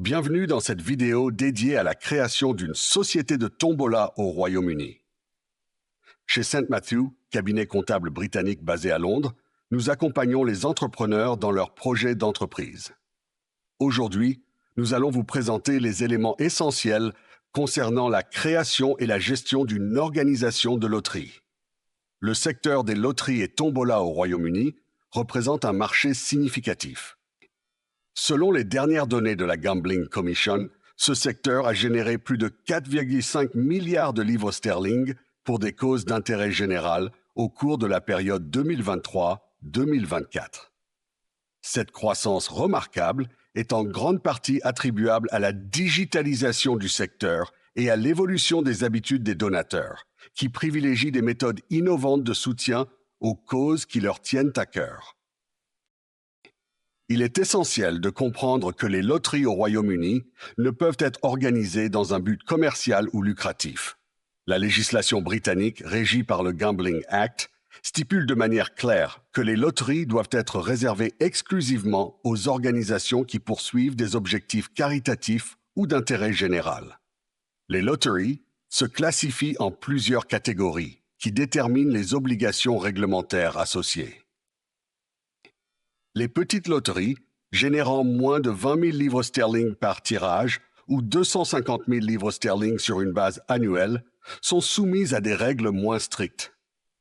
Bienvenue dans cette vidéo dédiée à la création d'une société de tombola au Royaume-Uni. Chez St. Matthew, cabinet comptable britannique basé à Londres, nous accompagnons les entrepreneurs dans leurs projets d'entreprise. Aujourd'hui, nous allons vous présenter les éléments essentiels concernant la création et la gestion d'une organisation de loterie. Le secteur des loteries et tombola au Royaume-Uni représente un marché significatif. Selon les dernières données de la Gambling Commission, ce secteur a généré plus de 4,5 milliards de livres sterling pour des causes d'intérêt général au cours de la période 2023-2024. Cette croissance remarquable est en grande partie attribuable à la digitalisation du secteur et à l'évolution des habitudes des donateurs, qui privilégient des méthodes innovantes de soutien aux causes qui leur tiennent à cœur. Il est essentiel de comprendre que les loteries au Royaume-Uni ne peuvent être organisées dans un but commercial ou lucratif. La législation britannique, régie par le Gambling Act, stipule de manière claire que les loteries doivent être réservées exclusivement aux organisations qui poursuivent des objectifs caritatifs ou d'intérêt général. Les loteries se classifient en plusieurs catégories qui déterminent les obligations réglementaires associées. Les petites loteries, générant moins de 20 000 livres sterling par tirage ou 250 000 livres sterling sur une base annuelle, sont soumises à des règles moins strictes.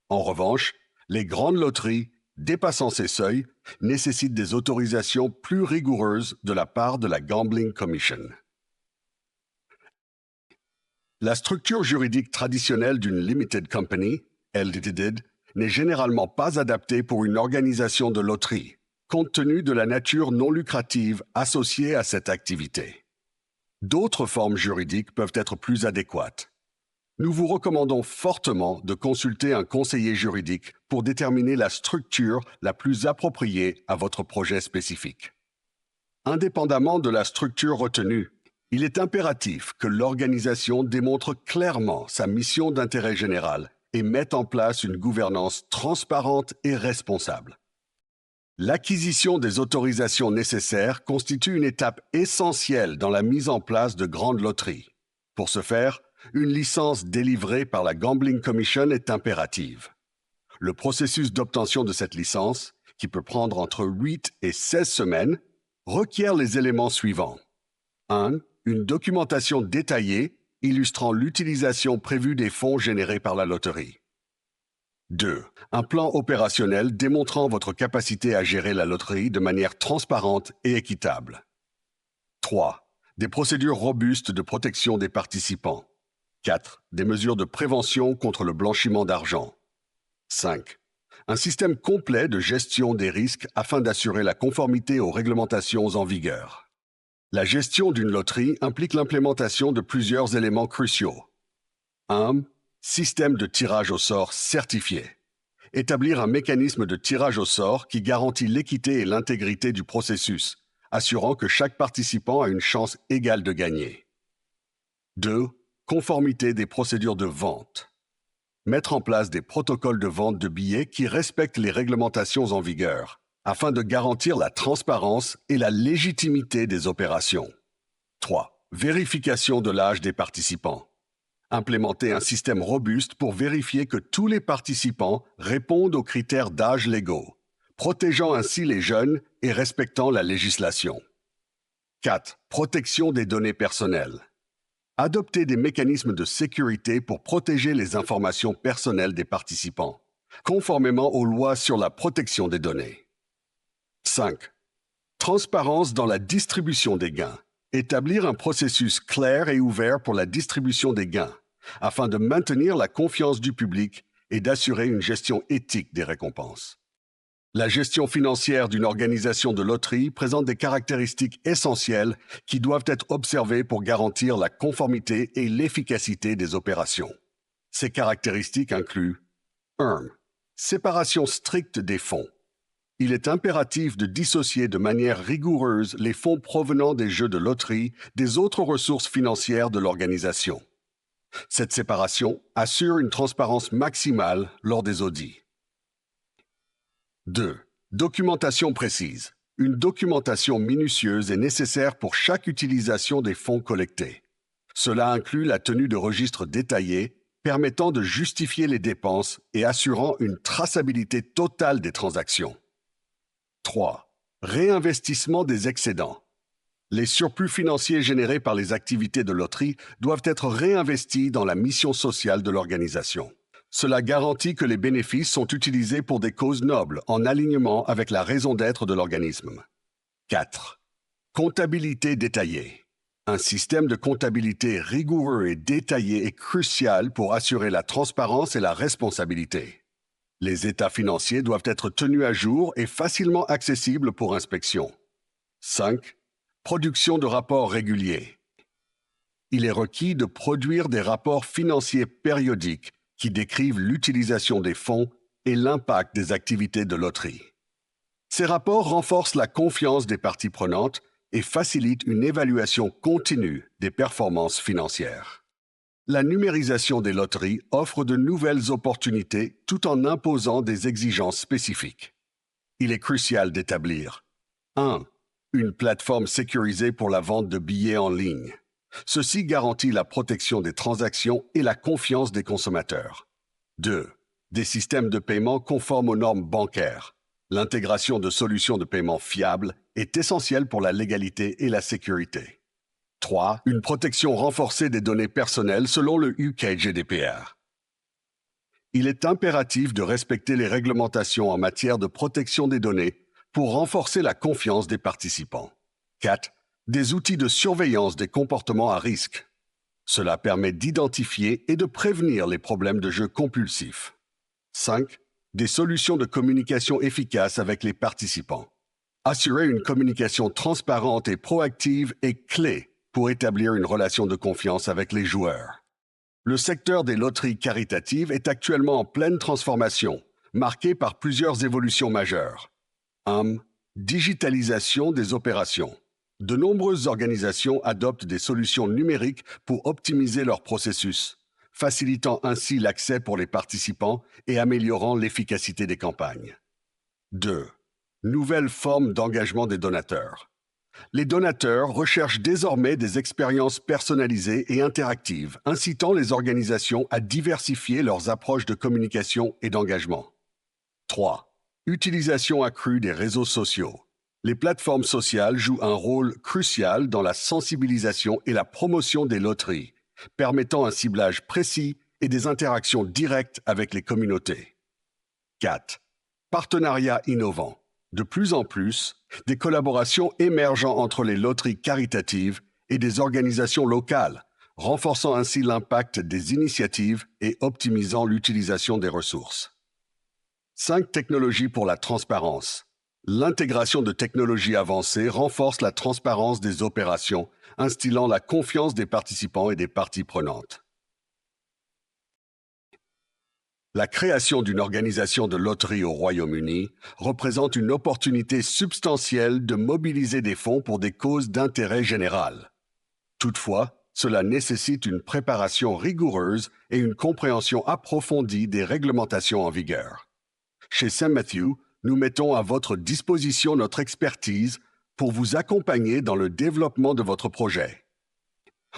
En revanche, les grandes loteries, dépassant ces seuils, nécessitent des autorisations plus rigoureuses de la part de la Gambling Commission. La structure juridique traditionnelle d'une Limited Company, LTD, n'est généralement pas adaptée pour une organisation de loterie, compte tenu de la nature non lucrative associée à cette activité. D'autres formes juridiques peuvent être plus adéquates. Nous vous recommandons fortement de consulter un conseiller juridique pour déterminer la structure la plus appropriée à votre projet spécifique. Indépendamment de la structure retenue, il est impératif que l'organisation démontre clairement sa mission d'intérêt général et mette en place une gouvernance transparente et responsable. L'acquisition des autorisations nécessaires constitue une étape essentielle dans la mise en place de grandes loteries. Pour ce faire, une licence délivrée par la Gambling Commission est impérative. Le processus d'obtention de cette licence, qui peut prendre entre 8 et 16 semaines, requiert les éléments suivants. 1. Une documentation détaillée illustrant l'utilisation prévue des fonds générés par la loterie. 2. Un plan opérationnel démontrant votre capacité à gérer la loterie de manière transparente et équitable. 3. Des procédures robustes de protection des participants. 4. Des mesures de prévention contre le blanchiment d'argent. 5. Un système complet de gestion des risques afin d'assurer la conformité aux réglementations en vigueur. La gestion d'une loterie implique l'implémentation de plusieurs éléments cruciaux. 1. Système de tirage au sort certifié. Établir un mécanisme de tirage au sort qui garantit l'équité et l'intégrité du processus, assurant que chaque participant a une chance égale de gagner. 2. Conformité des procédures de vente. Mettre en place des protocoles de vente de billets qui respectent les réglementations en vigueur, afin de garantir la transparence et la légitimité des opérations. 3. Vérification de l'âge des participants. Implémenter un système robuste pour vérifier que tous les participants répondent aux critères d'âge légaux, protégeant ainsi les jeunes et respectant la législation. 4. Protection des données personnelles. Adopter des mécanismes de sécurité pour protéger les informations personnelles des participants, conformément aux lois sur la protection des données. 5. Transparence dans la distribution des gains. Établir un processus clair et ouvert pour la distribution des gains, afin de maintenir la confiance du public et d'assurer une gestion éthique des récompenses. La gestion financière d'une organisation de loterie présente des caractéristiques essentielles qui doivent être observées pour garantir la conformité et l'efficacité des opérations. Ces caractéristiques incluent 1. Séparation stricte des fonds. Il est impératif de dissocier de manière rigoureuse les fonds provenant des jeux de loterie des autres ressources financières de l'organisation. Cette séparation assure une transparence maximale lors des audits. 2. Documentation précise. Une documentation minutieuse est nécessaire pour chaque utilisation des fonds collectés. Cela inclut la tenue de registres détaillés permettant de justifier les dépenses et assurant une traçabilité totale des transactions. 3. Réinvestissement des excédents. Les surplus financiers générés par les activités de loterie doivent être réinvestis dans la mission sociale de l'organisation. Cela garantit que les bénéfices sont utilisés pour des causes nobles, en alignement avec la raison d'être de l'organisme. 4. Comptabilité détaillée. Un système de comptabilité rigoureux et détaillé est crucial pour assurer la transparence et la responsabilité. Les états financiers doivent être tenus à jour et facilement accessibles pour inspection. 5. Production de rapports réguliers. Il est requis de produire des rapports financiers périodiques qui décrivent l'utilisation des fonds et l'impact des activités de loterie. Ces rapports renforcent la confiance des parties prenantes et facilitent une évaluation continue des performances financières. La numérisation des loteries offre de nouvelles opportunités tout en imposant des exigences spécifiques. Il est crucial d'établir 1. Une plateforme sécurisée pour la vente de billets en ligne. Ceci garantit la protection des transactions et la confiance des consommateurs. 2. Des systèmes de paiement conformes aux normes bancaires. L'intégration de solutions de paiement fiables est essentielle pour la légalité et la sécurité. 3. Une protection renforcée des données personnelles selon le UK GDPR. Il est impératif de respecter les réglementations en matière de protection des données pour renforcer la confiance des participants. 4. Des outils de surveillance des comportements à risque. Cela permet d'identifier et de prévenir les problèmes de jeu compulsifs. 5. Des solutions de communication efficaces avec les participants. Assurer une communication transparente et proactive est clé pour établir une relation de confiance avec les joueurs. Le secteur des loteries caritatives est actuellement en pleine transformation, marqué par plusieurs évolutions majeures. 1. Digitalisation des opérations. De nombreuses organisations adoptent des solutions numériques pour optimiser leur processus, facilitant ainsi l'accès pour les participants et améliorant l'efficacité des campagnes. 2. Nouvelles formes d'engagement des donateurs. Les donateurs recherchent désormais des expériences personnalisées et interactives, incitant les organisations à diversifier leurs approches de communication et d'engagement. 3. Utilisation accrue des réseaux sociaux. Les plateformes sociales jouent un rôle crucial dans la sensibilisation et la promotion des loteries, permettant un ciblage précis et des interactions directes avec les communautés. 4. Partenariats innovants. De plus en plus, des collaborations émergent entre les loteries caritatives et des organisations locales, renforçant ainsi l'impact des initiatives et optimisant l'utilisation des ressources. 5 technologies pour la transparence. L'intégration de technologies avancées renforce la transparence des opérations, instillant la confiance des participants et des parties prenantes. La création d'une organisation de loterie au Royaume-Uni représente une opportunité substantielle de mobiliser des fonds pour des causes d'intérêt général. Toutefois, cela nécessite une préparation rigoureuse et une compréhension approfondie des réglementations en vigueur. Chez St. Matthew, nous mettons à votre disposition notre expertise pour vous accompagner dans le développement de votre projet.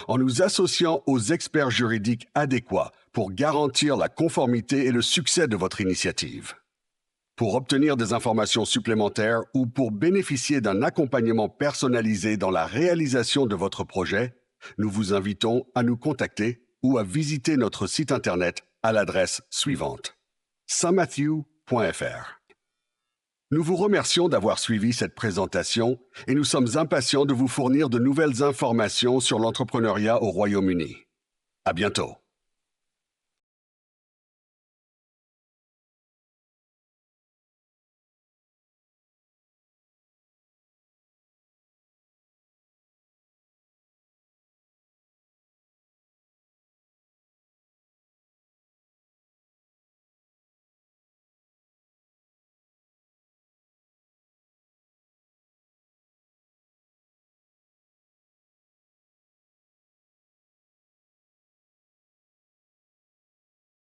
En nous associant aux experts juridiques adéquats pour garantir la conformité et le succès de votre initiative. Pour obtenir des informations supplémentaires ou pour bénéficier d'un accompagnement personnalisé dans la réalisation de votre projet, nous vous invitons à nous contacter ou à visiter notre site Internet à l'adresse suivante: stmatthew.fr. Nous vous remercions d'avoir suivi cette présentation et nous sommes impatients de vous fournir de nouvelles informations sur l'entrepreneuriat au Royaume-Uni. À bientôt.